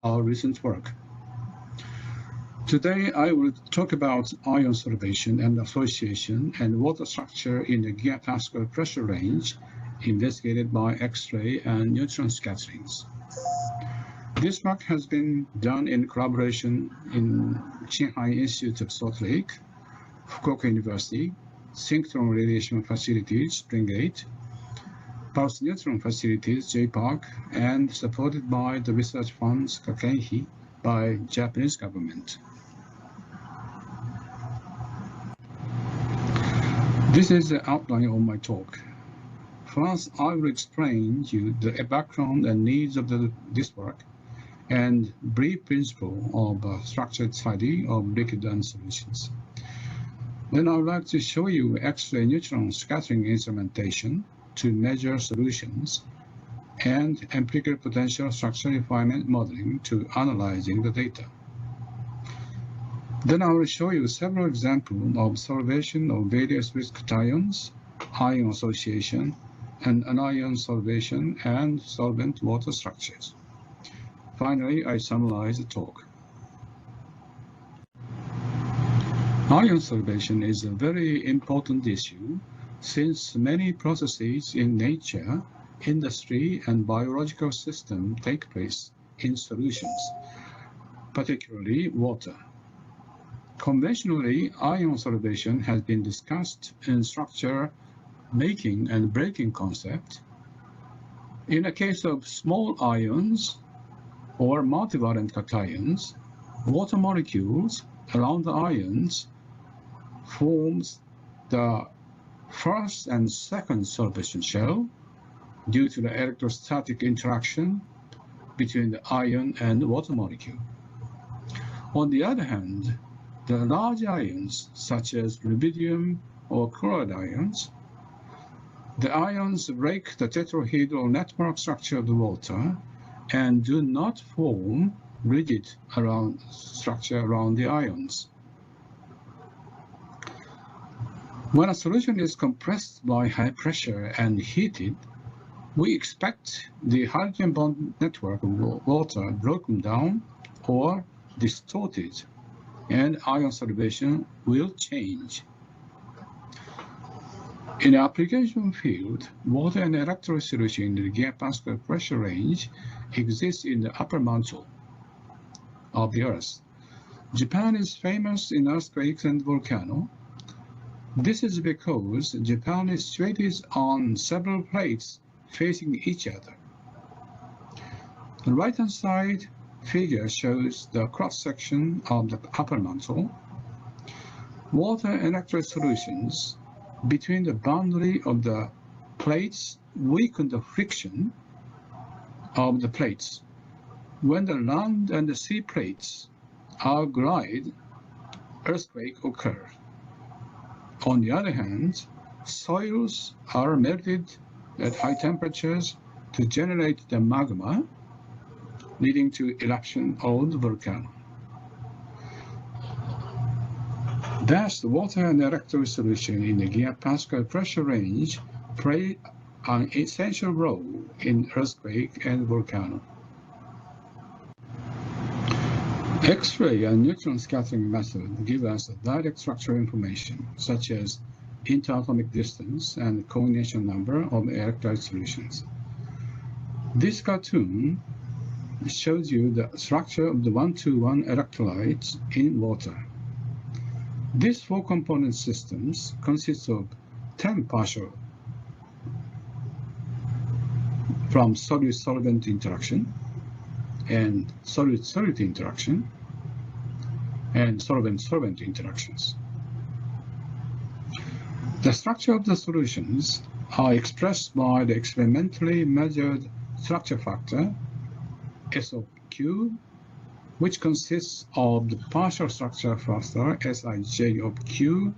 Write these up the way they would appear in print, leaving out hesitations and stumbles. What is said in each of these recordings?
our recent work. Today, I will talk about ion solvation and association and water structure in the gigapascal pressure range investigated by X-ray and neutron scatterings. This work has been done in collaboration in Shanghai Institute of Salt Lake, Fukuoka University, Synchrotron Radiation Facilities, Spring 8, Pulse Neutron Facilities, JPARC, and supported by the research funds Kakeihi by Japanese government. This is the outline of my talk. First, I will explain to you the background and needs of this work and brief principle of structured study of liquid ion solutions. Then I would like to show you X-ray neutron scattering instrumentation to measure solutions and empirical potential structure refinement modeling to analyzing the data. Then I will show you several examples of solvation of various risk cations, ion association, and anion solvation and solvent water structures. Finally, I summarize the talk. Ion solvation is a very important issue since many processes in nature, industry, and biological system take place in solutions, particularly water. Conventionally, ion solvation has been discussed in structure making and breaking concept. In the case of small ions or multivalent cations, water molecules around the ions forms the first and second solvation shell due to the electrostatic interaction between the ion and water molecule. On the other hand, the large ions, such as rubidium or chloride ions, the ions break the tetrahedral network structure of the water and do not form rigid structure around the ions. When a solution is compressed by high pressure and heated, we expect the hydrogen bond network of water broken down or distorted, and ion solvation will change. In the application field, water and electrolyte solution in the gigapascal pressure range exists in the upper mantle of the Earth. Japan is famous in earthquakes and volcanoes. This is because Japan is situated on several plates facing each other. The right-hand side figure shows the cross-section of the upper mantle. Water and electrolyte solutions between the boundary of the plates weaken the friction of the plates. When the land and the sea plates are glide, earthquake occurs. On the other hand, soils are melted at high temperatures to generate the magma, leading to eruption of the volcano. Thus, the water and electrolyte solution in the gigapascal pressure range play an essential role in earthquake and volcano. X-ray and neutron scattering method give us direct structural information, such as interatomic distance and coordination number of electrolyte solutions. This cartoon shows you the structure of the 1-to-1 electrolytes in water. These four component systems consist of 10 partial from solute-solvent interaction and solute-solute interaction and solvent-solvent interactions. The structure of the solutions are expressed by the experimentally measured structure factor S of Q, which consists of the partial structure factor Sij of Q,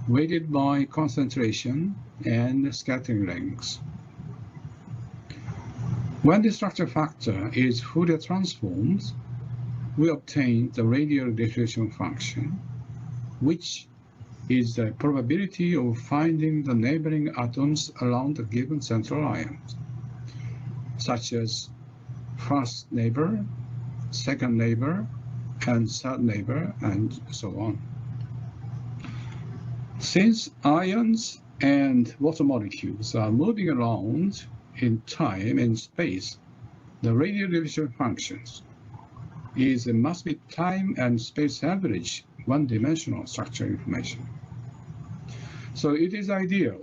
weighted by concentration and scattering length. When the structure factor is Fourier transformed, we obtain the radial diffusion function, which is the probability of finding the neighboring atoms around a given central ion, such as first neighbor, second neighbor, and third neighbor, and so on. Since ions and water molecules are moving around in time and space, the radial division functions must be time and space average one-dimensional structure information. So it is ideal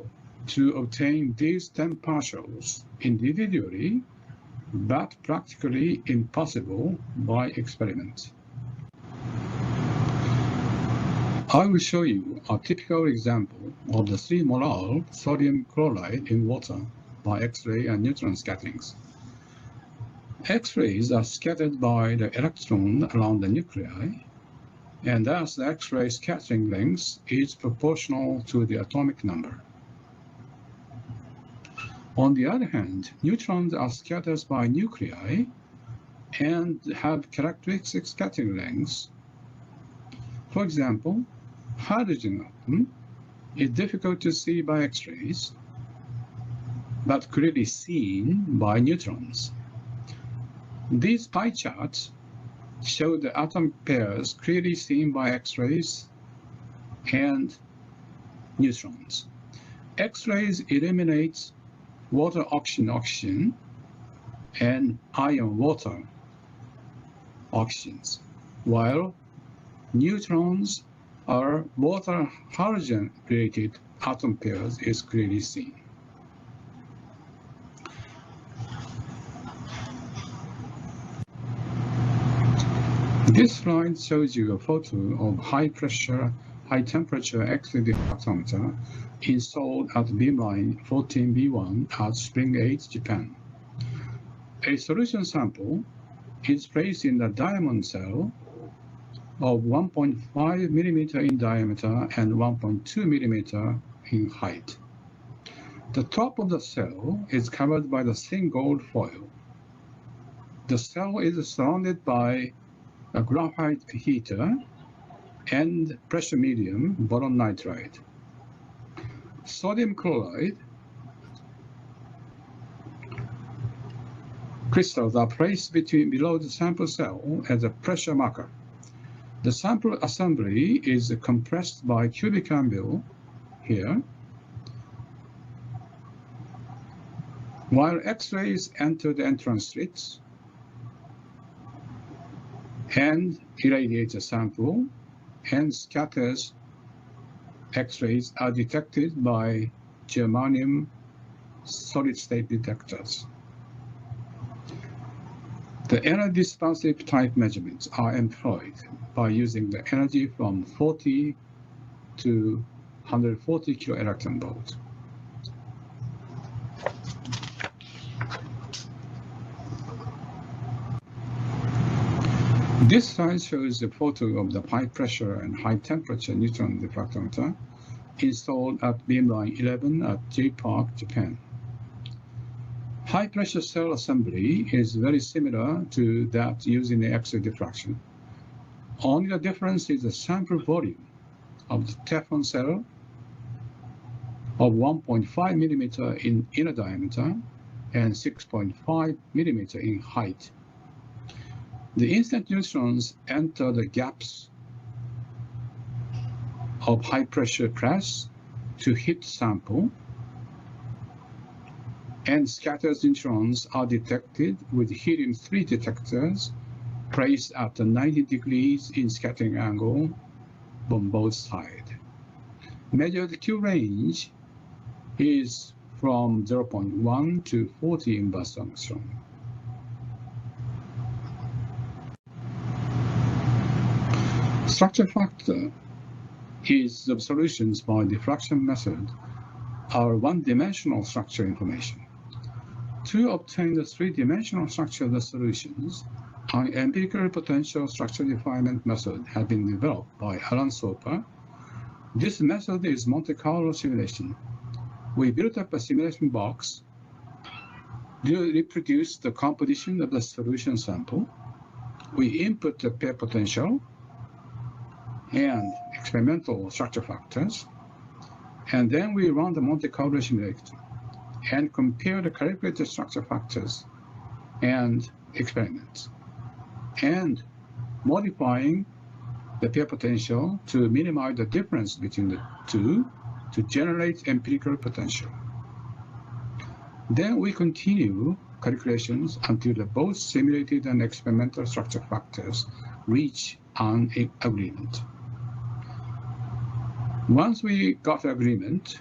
to obtain these 10 partials individually, but practically impossible by experiment. I will show you a typical example of the 3 molar sodium chloride in water by X-ray and neutron scatterings. X-rays are scattered by the electron around the nuclei, and thus the X-ray scattering length is proportional to the atomic number. On the other hand, neutrons are scattered by nuclei and have characteristic scattering lengths. For example, hydrogen atom is difficult to see by X-rays, but clearly seen by neutrons. These pie charts show the atom pairs clearly seen by X-rays and neutrons. X-rays eliminate water oxygen and ion water oxygens, while neutrons are water halogen related atom pairs is clearly seen. This slide shows you a photo of high pressure, high temperature X-ray diffractometer installed at beamline 14B1 at Spring 8, Japan. A solution sample is placed in the diamond cell of 1.5 millimeter in diameter and 1.2 millimeter in height. The top of the cell is covered by the thin gold foil. The cell is surrounded by a graphite heater and pressure medium boron nitride. Sodium chloride crystals are placed below the sample cell as a pressure marker. The sample assembly is compressed by cubic anvil here, while X-rays enter the entrance slits and irradiate the sample, and scatters X-rays are detected by germanium solid-state detectors. The energy dispersive type measurements are employed by using the energy from 40 to 140 kiloelectron volts. This slide shows a photo of the high pressure and high temperature neutron diffractometer installed at beamline 11 at J Park, Japan. High pressure cell assembly is very similar to that used in the X-ray diffraction. Only the difference is the sample volume of the Teflon cell of 1.5 millimeter in inner diameter and 6.5 millimeter in height. The instant neutrons enter the gaps of high pressure press to hit sample, and scattered neutrons are detected with helium-3 detectors placed at 90 degrees in scattering angle on both sides. Measured Q range is from 0.1 to 40 inverse angstrom. Structure factor is the solutions by diffraction method are one-dimensional structure information. To obtain the three-dimensional structure of the solutions, an empirical potential structure refinement method has been developed by Alan Soper. This method is Monte Carlo simulation. We built up a simulation box to reproduce the composition of the solution sample. We input the pair potential and experimental structure factors, and then we run the Monte Carlo simulator and compare the calculated structure factors and experiments. and modifying the pair potential to minimize the difference between the two to generate empirical potential. Then we continue calculations until both simulated and experimental structure factors reach an agreement. Once we got agreement,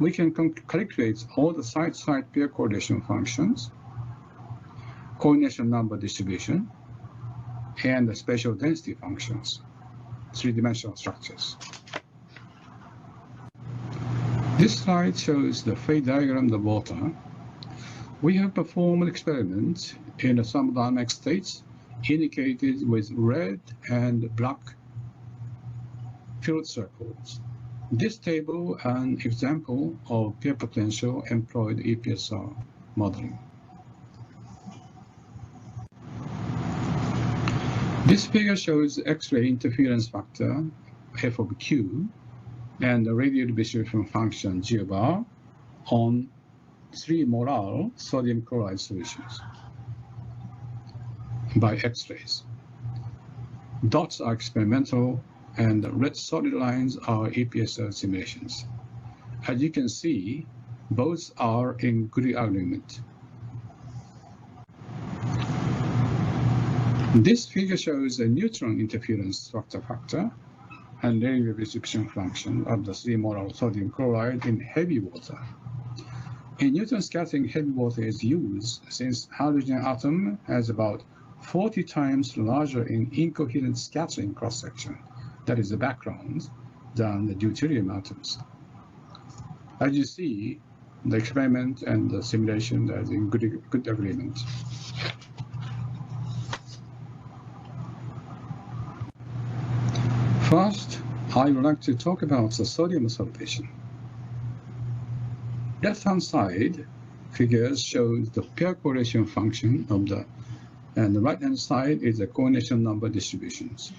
we can calculate all the side-side pair correlation functions, coordination number distribution, and the spatial density functions, three-dimensional structures. This slide shows the phase diagram of water. We have performed experiments in the thermodynamic states indicated with red and black filled circles. This table an example of pair potential employed EPSR modeling. This figure shows X-ray interference factor f of q and the radial distribution function G bar on 3 molar sodium chloride solutions by X-rays. Dots are experimental and the red solid lines are EPSR simulations. As you can see, both are in good agreement. This figure shows a neutron interference structure factor and radial distribution function of the 3 molar sodium chloride in heavy water. In neutron scattering, heavy water is used since hydrogen atom has about 40 times larger in incoherent scattering cross-section, that is the background, than the deuterium atoms. As you see, the experiment and the simulation are in good agreement. First, I would like to talk about the sodium sorption. Left-hand side figures show the pair correlation function of the, and the right-hand side is the coordination number distributions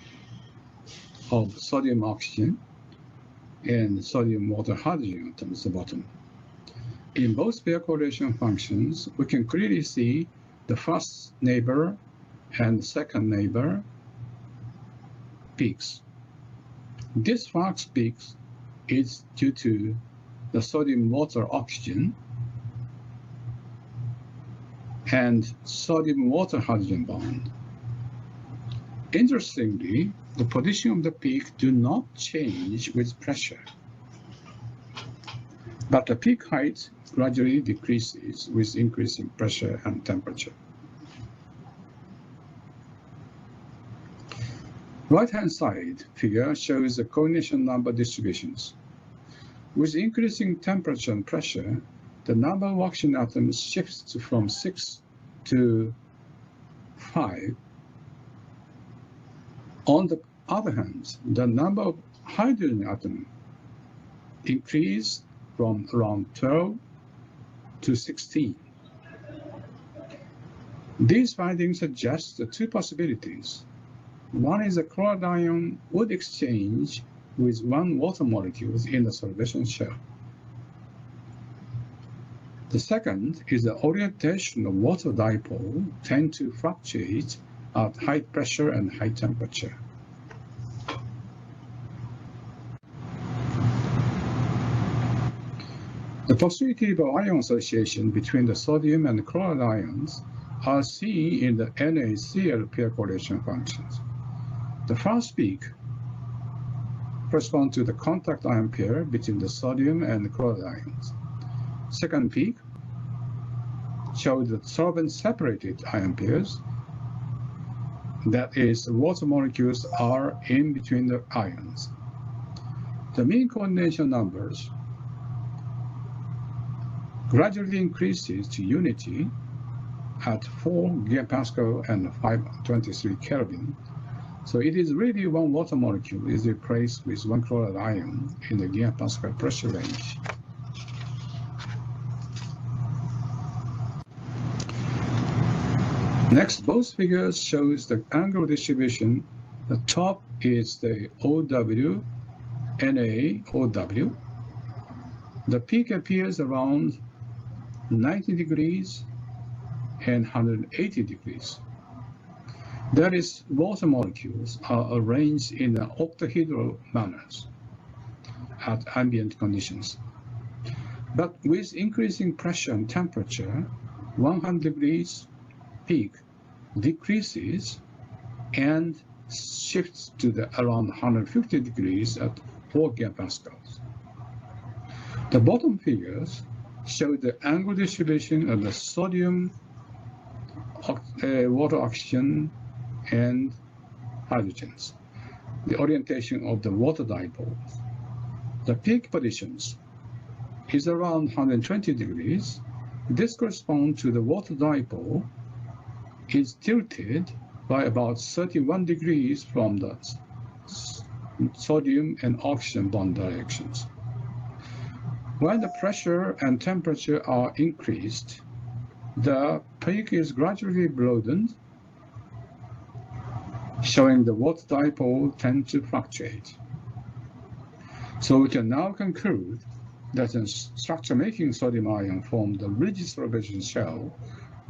of sodium oxygen and sodium water hydrogen atoms at the bottom. In both pair correlation functions, we can clearly see the first neighbor and the second neighbor peaks. This first peak is due to the sodium water oxygen and sodium water hydrogen bond. Interestingly, the position of the peak do not change with pressure, but the peak height gradually decreases with increasing pressure and temperature. Right-hand side figure shows the coordination number distributions. With increasing temperature and pressure, the number of oxygen atoms shifts from 6 to 5. On the other hand, the number of hydrogen atoms increased from around 12 to 16. These findings suggest the two possibilities. One is a chloride ion would exchange with one water molecule in the solution shell. The second is the orientation of water dipole tend to fluctuate at high pressure and high temperature. The possibility of ion association between the sodium and chloride ions are seen in the NaCl pair correlation functions. The first peak corresponds to the contact ion pair between the sodium and the chloride ions. Second peak shows the solvent-separated ion pairs. That is, the water molecules are in between the ions. The mean coordination numbers gradually increases to unity at 4 gigapascal and 523 Kelvin. So it is really one water molecule is replaced with one chloride ion in the gigapascal pressure range. Next, both figures shows the angle distribution. The top is the OW, NA, OW. The peak appears around 90 degrees and 180 degrees. That is, water molecules are arranged in an octahedral manners at ambient conditions. But with increasing pressure and temperature, 100 degrees peak decreases and shifts to around 150 degrees at 4 gigapascals. The bottom figures show the angle distribution of the sodium, water, oxygen, and hydrogens, the orientation of the water dipoles. The peak positions is around 120 degrees. This corresponds to the water dipole is tilted by about 31 degrees from the sodium and oxygen bond directions. When the pressure and temperature are increased, the peak is gradually broadened, showing the water dipole tend to fluctuate. So we can now conclude that the structure making sodium ion formed the rigid solvation shell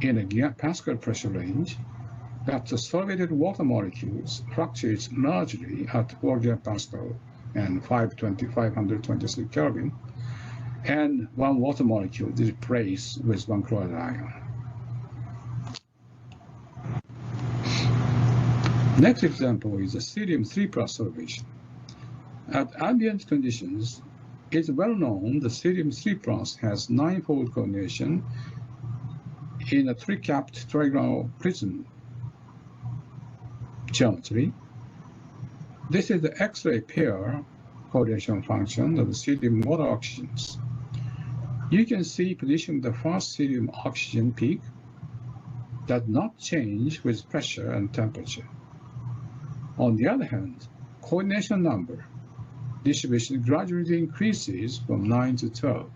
in a gigapascal pressure range, that the solvated water molecules fluctuate largely at 4 gigapascal and 526 Kelvin, and one water molecule is replaced with one chloride ion. Next example is the cerium-3+ solvation. At ambient conditions, it is well known the cerium-3+ has 9-fold coordination in a 3-capped trigonal prism geometry. This is the X-ray pair coordination function of the cerium water oxygens. You can see position of the first cerium oxygen peak does not change with pressure and temperature. On the other hand, coordination number distribution gradually increases from 9 to 12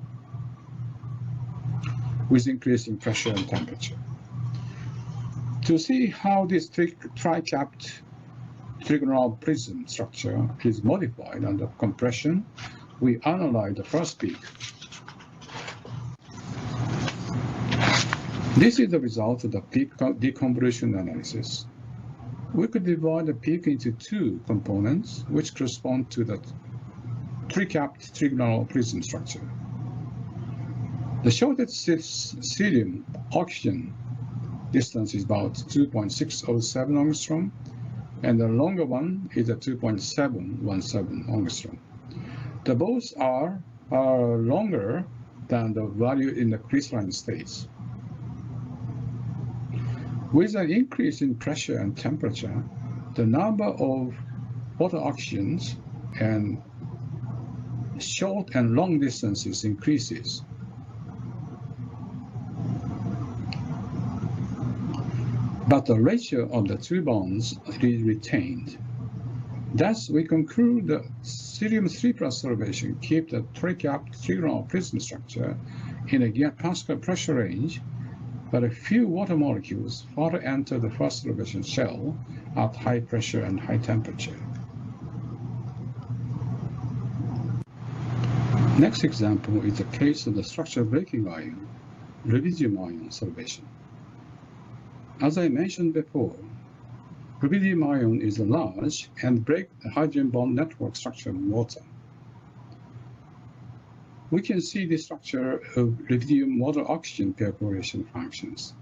with increasing pressure and temperature. To see how this tri-capped trigonal prism structure is modified under compression, we analyze the first peak. This is the result of the peak deconvolution analysis. We could divide the peak into two components, which correspond to the tri-capped trigonal prism structure. The shortest cerium oxygen distance is about 2.607 angstrom, and the longer one is at 2.717 angstrom. The both are longer than the value in the crystalline states. With an increase in pressure and temperature, the number of water oxygens and short and long distances increases. But the ratio of the two bonds is retained. Thus, we conclude the cerium-3+ solvation keep the tri-capped trigonal prism structure in a gigapascal pressure range, but a few water molecules further enter the first solvation shell at high pressure and high temperature. Next example is the case of the structure breaking ion, rubidium ion solvation. As I mentioned before, rubidium ion is large and break the hydrogen bond network structure in water. We can see the structure of rubidium water-oxygen pair correlation functions.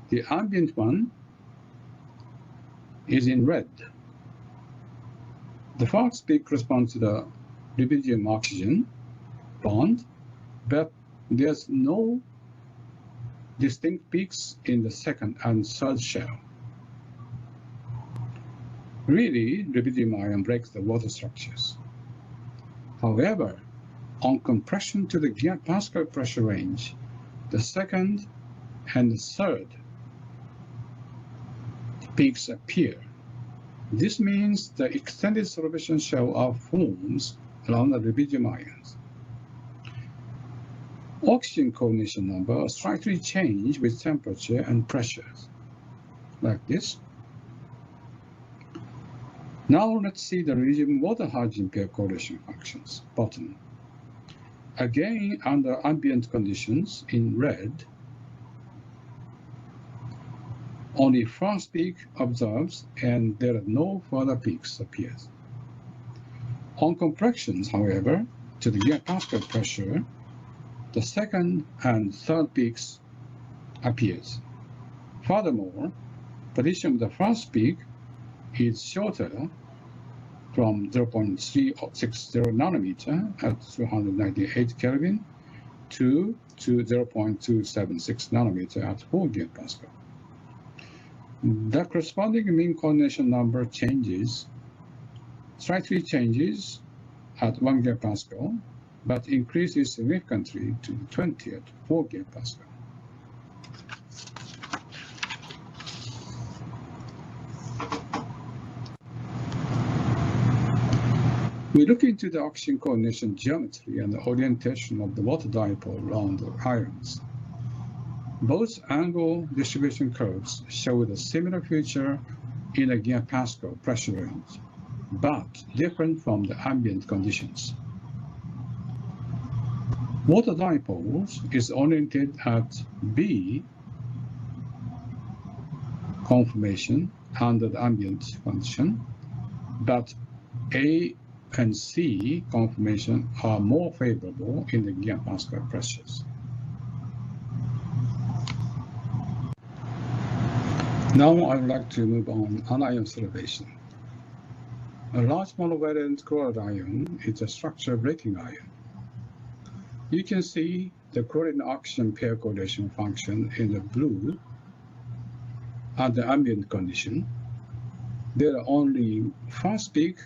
The ambient one is in red. The first peak corresponds to the rubidium-oxygen bond, but there's no distinct peaks in the second and third shell. Really, rubidium ion breaks the water structures. However, on compression to the gigapascal pressure range, the second and the third peaks appear. This means the extended solvation shell forms around the rubidium ions. Oxygen coordination number slightly change with temperature and pressures, like this. Now let's see the rubidium water-hydrogen pair correlation functions, bottom. Again, under ambient conditions in red, Only first peak observes, and there are no further peaks appears. On compressions, however, to the gigapascal pressure, the second and third peaks appears. Furthermore, position of the first peak is shorter from 0.360 nanometer at 298 Kelvin to 0.276 nanometer at 4 gigapascal. The corresponding mean coordination number slightly changes at 1 gigapascal, but increases significantly to 20 at 4 gigapascal. We look into the oxygen coordination geometry and the orientation of the water dipole around the ions. Both angle distribution curves show the similar feature in a gigapascal pressure range, but different from the ambient conditions. Water dipoles is oriented at B conformation under the ambient condition, but A and C conformation are more favorable in the gigapascal pressures. Now I would like to move on anion observation. A large monovalent chloride ion is a structure-breaking ion. You can see the chlorine-oxygen pair correlation function in the blue under ambient condition. There are only first peak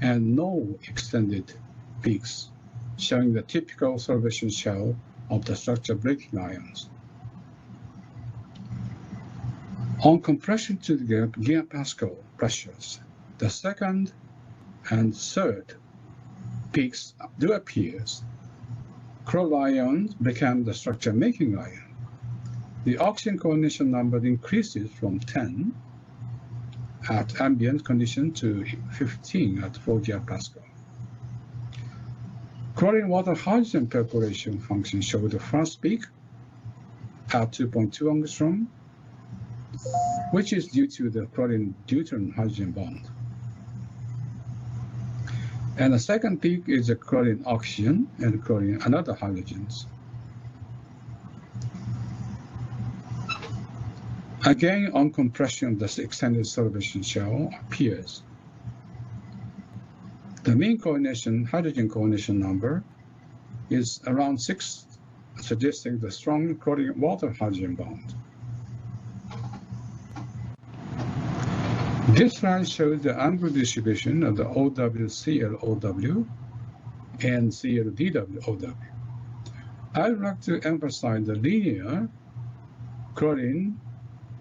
and no extended peaks, showing the typical observation shell of the structure-breaking ions. On compression to the gigapascal pressures, the second and third peaks do appear. Chloride ions become the structure-making ion. The oxygen coordination number increases from 10 at ambient condition to 15 at 4 gigapascal. Chlorine water hydrogen pair correlation function shows the first peak at 2.2 angstrom, which is due to the chlorine deuterium hydrogen bond. And the second peak is the chlorine oxygen and chlorine and other hydrogens. Again, on compression, the extended observation shell appears. The mean hydrogen coordination number is around 6, suggesting the strong chlorine water hydrogen bond. This slide shows the angle distribution of the OW-CL-OW and CL-DW-OW. I would like to emphasize the linear chlorine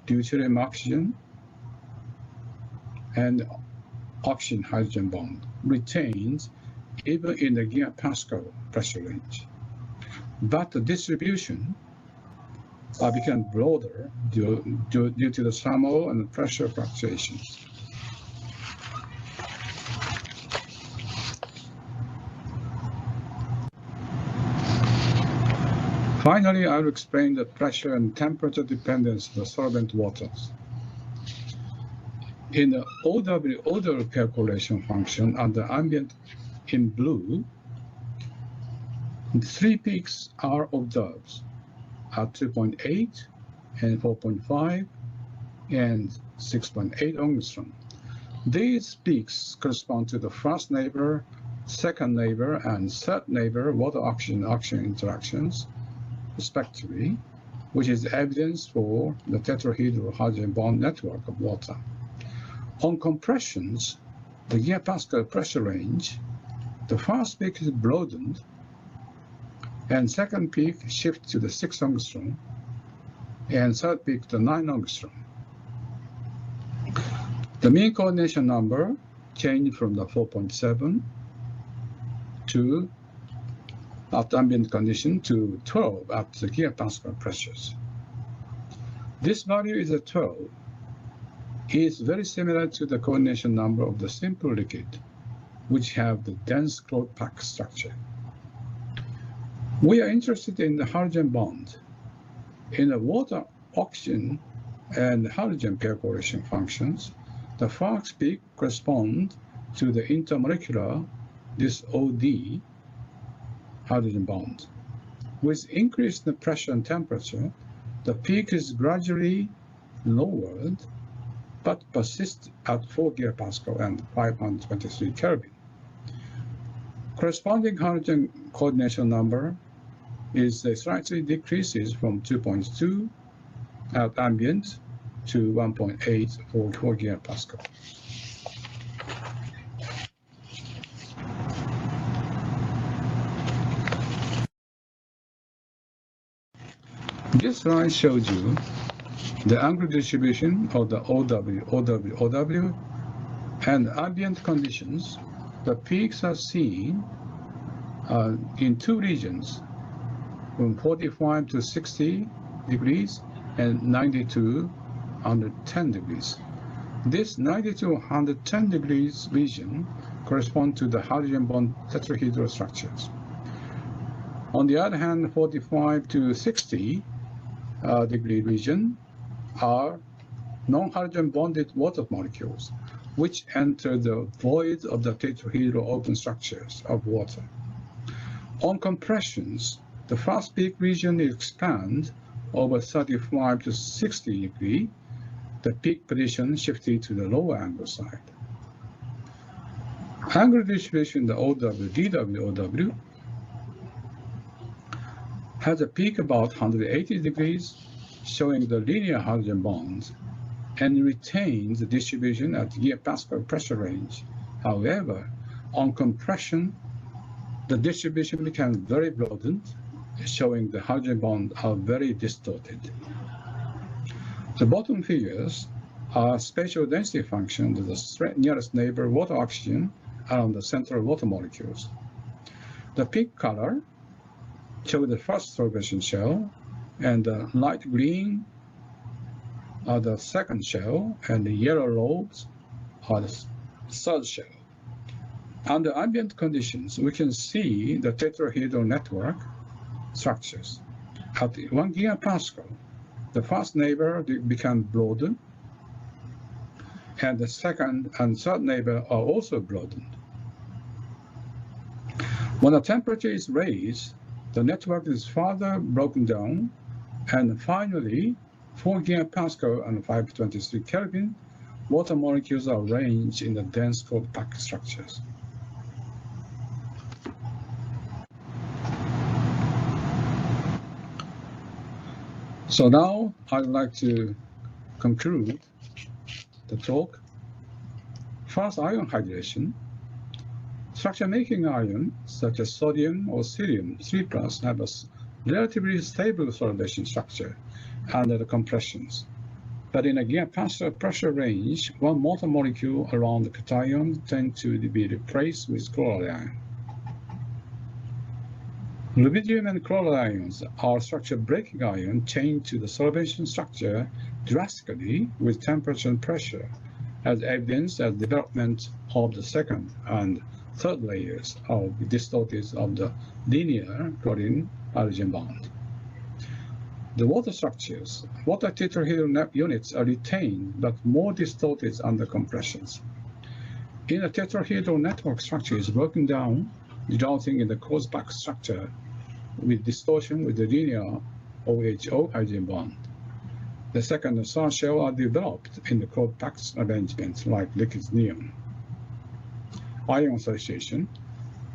deuterium oxygen and oxygen hydrogen bond retains even in the gigapascal pressure range. But the distribution became broader due to the thermal and pressure fluctuations. Finally, I will explain the pressure and temperature dependence of the solvent waters. In the OW-odor pair correlation function under ambient in blue, 3 peaks are observed at 2.8 and 4.5 and 6.8 angstrom. These peaks correspond to the first neighbor, second neighbor, and third neighbor water oxygen interactions, respectively, which is evidence for the tetrahedral hydrogen bond network of water. On compressions, the gigapascal pressure range, the first peak is broadened, and second peak shifts to the 6 angstrom, and third peak to 9 angstrom. The mean coordination number changed from the 4.7 to at ambient condition to 12 at the gigapascal pressures. This value is a 12. It is very similar to the coordination number of the simple liquid, which have the dense closed pack structure. We are interested in the hydrogen bond. In the water oxygen and hydrogen pair correlation functions, the Fox peak corresponds to the intermolecular, this OD, hydrogen bond. With increased pressure and temperature, the peak is gradually lowered, but persists at 4 gigapascal and 523 Kelvin. Corresponding hydrogen coordination number is slightly decreases from 2.2 at ambient to 1.8 for 4 gigapascal. This slide shows you the angular distribution of the OW, and ambient conditions. The peaks are seen in two regions, from 45 to 60 degrees and 90 to 110 degrees. This 90 to 110 degrees region corresponds to the hydrogen bond tetrahedral structures. On the other hand, 45 to 60 degree region are non-hydrogen bonded water molecules, which enter the void of the tetrahedral open structures of water. On compressions, the first peak region expands over 35 to 60 degrees. The peak position shifted to the lower angle side. Angular distribution, the OW has a peak about 180 degrees, showing the linear hydrogen bonds, and retains the distribution at gigapascal pressure range. However, on compression, the distribution becomes very broadened, showing the hydrogen bonds are very distorted. The bottom figures are spatial density function of the nearest neighbor water oxygen around the central water molecules. The pink color shows the first sorption shell, and the light green are the second shell, and the yellow lobes are the third shell. Under ambient conditions, we can see the tetrahedral network structures. At 1 gigapascal, the first neighbor becomes broadened, and the second and third neighbor are also broadened. When the temperature is raised, the network is further broken down, and finally, 4 gigapascal and 523 Kelvin, water molecules are arranged in the dense cold pack structures. So now I'd like to conclude the talk. First, ion hydration. Structure-making ions, such as sodium or cerium 3+, have a relatively stable solubilization structure under the compressions. But in a gigapascal pressure range, one motor molecule around the cation tends to be replaced with chloride ion. Rubidium and chloride ions are structure-breaking ions chained to the solubilization structure drastically with temperature and pressure, as evidenced as development of the second and third layers of distorted of the linear chlorine-hydrogen bond. The water structures, water tetrahedral units are retained but more distorted under compressions. In a tetrahedral network structure is broken down, resulting in the closed pack structure with distortion with the linear OHO hydrogen bond. The second and third shell are developed in the closed pack arrangement like liquid neon. Ion association.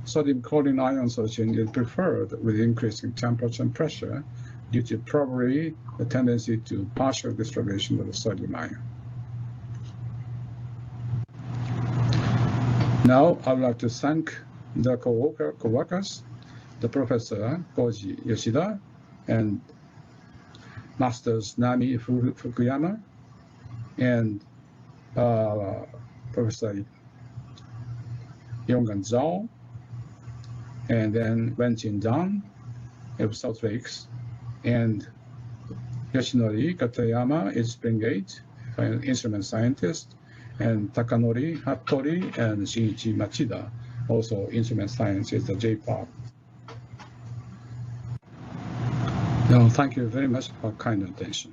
Sodium chlorine ion association is preferred with increasing temperature and pressure due to probably the tendency to partial distribution of the sodium ion. Now I would like to thank the co-workers, the Professor Koji Yoshida and Masters Nami Fukuyama and Professor Yonggan Zhao, and then Wenjin Zhang of Salt Lakes, and Yoshinori Katayama is Springate, instrument scientist, and Takanori Hattori and Shinichi Machida, also instrument science is the J-PAR. Now, thank you very much for kind attention.